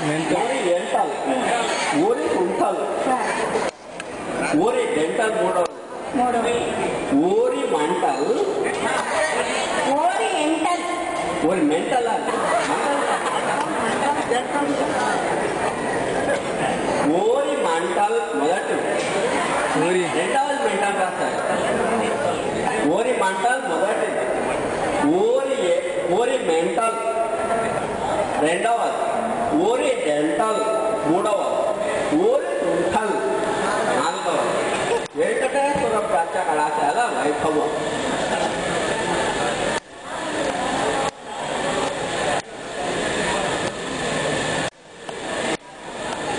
ఓరి ఎంటల్, ఓరి కుంటల్, ఓరి డెంటల్ మూడవది, ఓరి మంటల్, ఓరి ఎంటల్, ఓరి మెంటల్ ఓరి మంటల్ మొదటి, రెండవది మెంటల్ రాస్తారు. ఓరి మంటల్ మొదటి, ఓరి మెంటల్ రెండవది, ఓరి డెంటల్ మూడవది, ఓరి కుంటల్ నాలుగవది. వెంకటేశ్వర ప్రాచ్య కళాశాల వైభవం.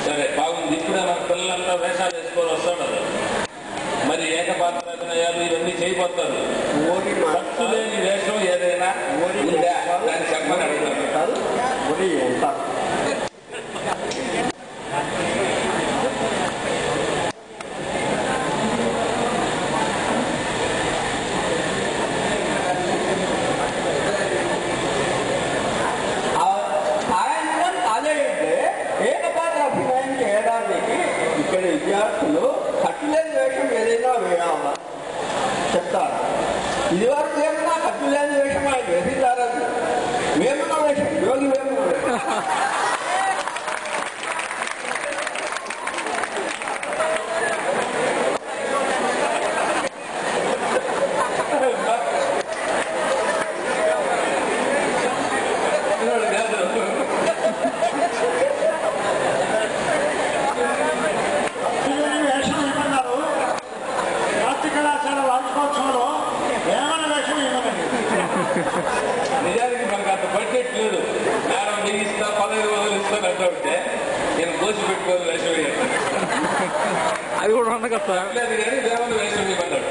సరే బాగుంది. ఇప్పుడే మన పిల్లలంతా వేషాలు వేసుకొని వస్తాడు. మరి ఏకపాత్ర అభినయాలు ఇవన్నీ చేయబోతారు. ఖర్చు లేని వేషం ఏదైనా దాన్ని చెప్పని అడుగుతారు. ఓరి ఎంత సాయంత్రం కాలేజీ ఏకపాత్ర అభినయం చేయడానికి ఇక్కడ విద్యార్థులు కట్టులేని వేషం ఏదైనా వేయాలా చెప్తారు. ఇదివరకు ఏమన్నా కట్టులేని వేషం ఆయన వేసిస్తారని వేమన వేషం, యోగి వేమన వేషం. వేషం ఏమన్నారు? రాత్రి కళాశాల వార్షికోత్సవంలో ఏమన్నా వేషం ఏమన్నది? నిజానికి మనకు అంత బడ్జెట్ లేదు. మేడం నేను ఇస్తా 15,000 ఇస్తాను అంటూ ఉంటే నేను కోసి పెట్టుకోవాలి వేషం వేయాలి. అది కూడా ఉండదు కదా. లేదు కానీ వేమన వేషం ఇవ్వన్నాడు.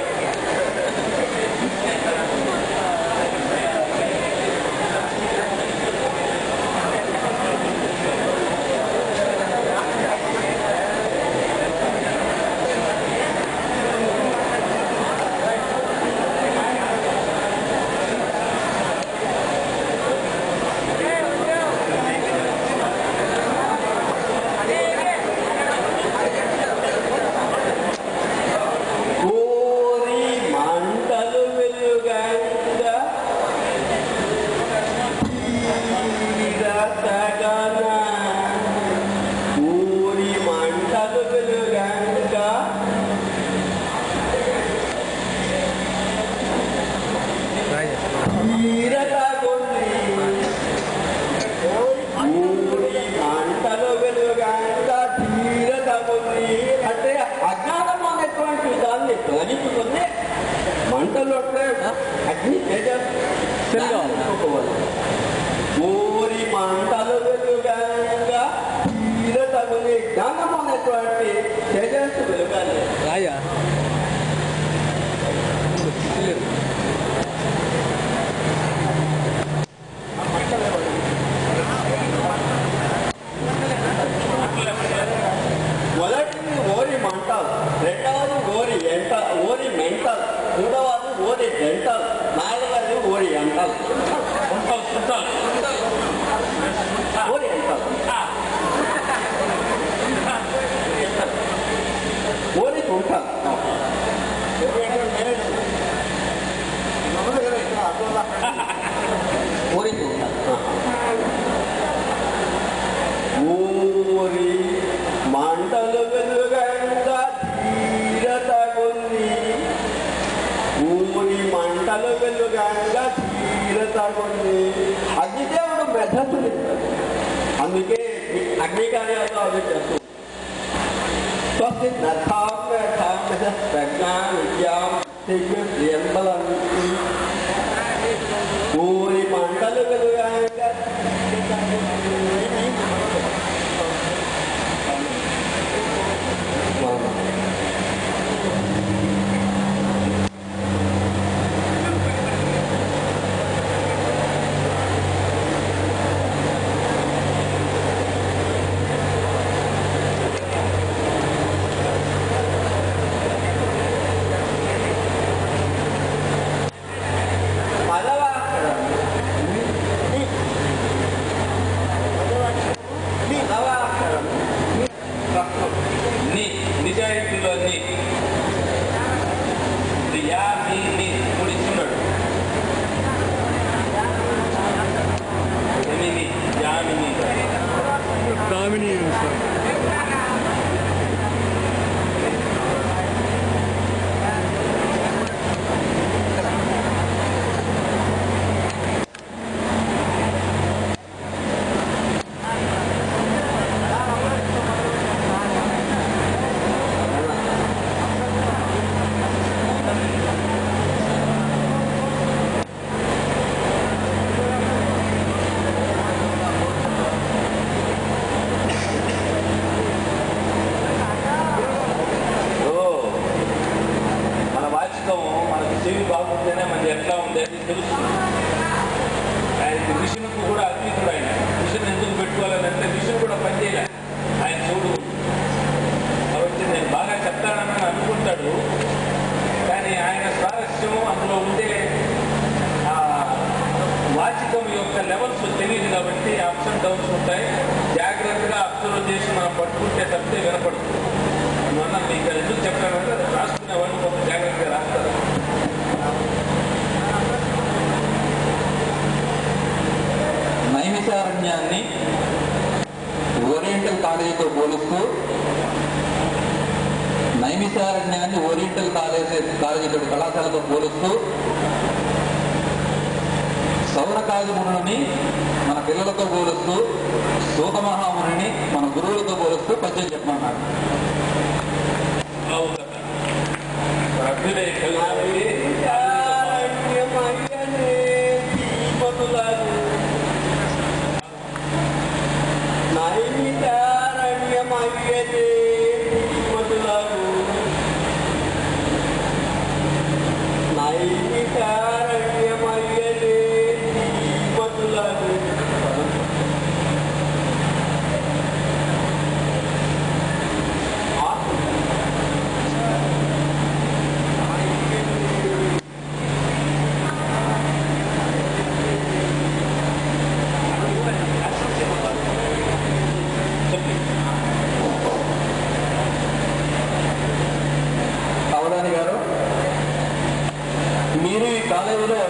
ఓరి మంటలు వెలుగంగా తీరతగన, ఓరి మంటలు వెలుగంగా తీరతగొని, ఓరి మంటలు వెలుగంగా తీరతగొని అంటే అజ్ఞానం అనేటువంటి దాన్ని తొలగించుకొని మంటలు అంటే అగ్ని తేజస్సుకోవాలి. ఊరి మంటలు వెలుగంగా తీరతగుని జ్ఞానం అనేటువంటి తేజస్సు వెలుగాలి. రాజా మొదటిది ఓరి మంటల్, రెండవది ఓరి ఓరి మెంటల్, మూడవది ఓరి డెంటల్, నాలుగవది ఓరి ఎంటల్. ఓరి ఎంటల్, ఓరి కుంటల్, ఓరి కుంటల్, ఊరి మంటలు వెలుగంగా తీరతగొని, ఊరి మంటలు వెలుగంగా తీరతగొని. అగ్నిదేవుడు మెధస్సులు ఇస్తాడు. అందుకే అగ్ని కార్యాలు అవి చేస్తూ స్వస్తి నథాం మేధాం ప్రజ్ఞాం విద్యాం ఊరి మంటలు వెలుగంగా నామినీ సార్. నైమిషారణ్యాన్ని ఓరియంటల్ కాలేజీతో పోలుస్తూ నైమిషారణ్యాన్ని ఓరియంటల్ కాలేజీతో కళాశాలతో పోలుస్తూ సౌనకాదిమునుని మన పిల్లలతో పోలుస్తూ సూతమహాముని మన గురువులతో పోలుస్తూ పద్యం చెప్పమన్నాడు.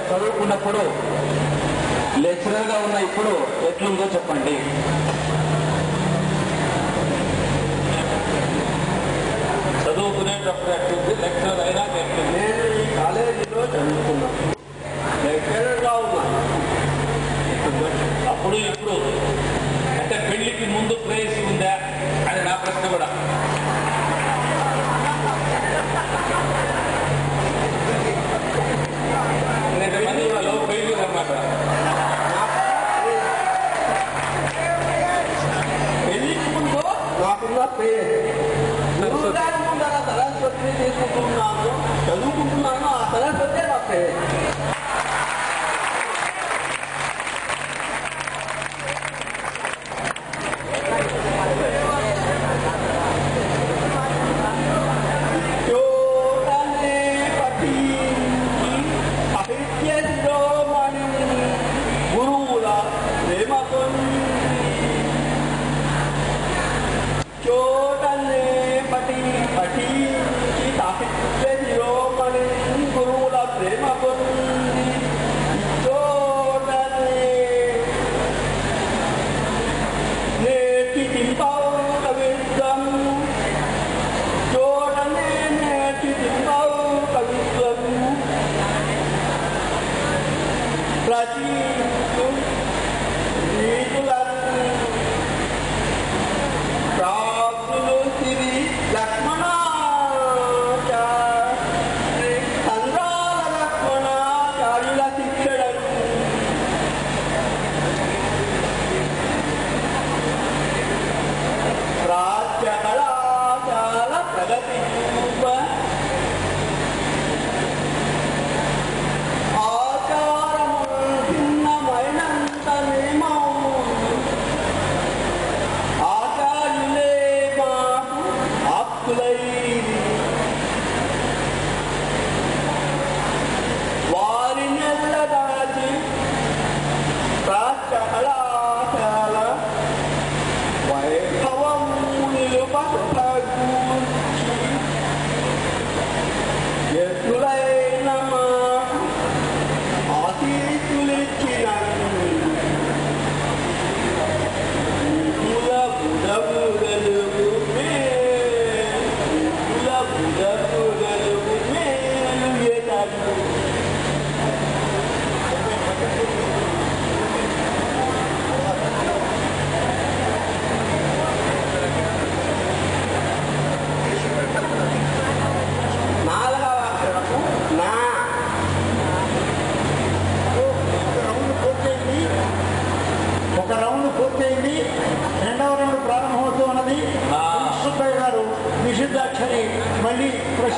చదువుకున్నప్పుడు లెక్చరర్ గా ఉన్న ఇప్పుడు ఎట్లుందో చెప్పండి. చదువుకునేటప్పుడు ఎట్లుంది, లెక్చరర్ అయినా ఎట్లుంది? నేను ఈ కాలేజీలో చదువుకున్నాను, లెక్చరర్ గా ఉన్నాను. అప్పుడు ఇప్పుడు అంటే పెళ్లికి ముందు ప్రేయసి ఉందా అని నా ప్రశ్న కూడా. పెళ్లికి ముందు నాకున్న గురువుగారి ముందు అలా తలస్వత్తిని తీసుకుంటున్నాను, చదువుకుంటున్నాను. ఆ తలస్వత్తే నా పేరు.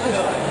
ఇదిగో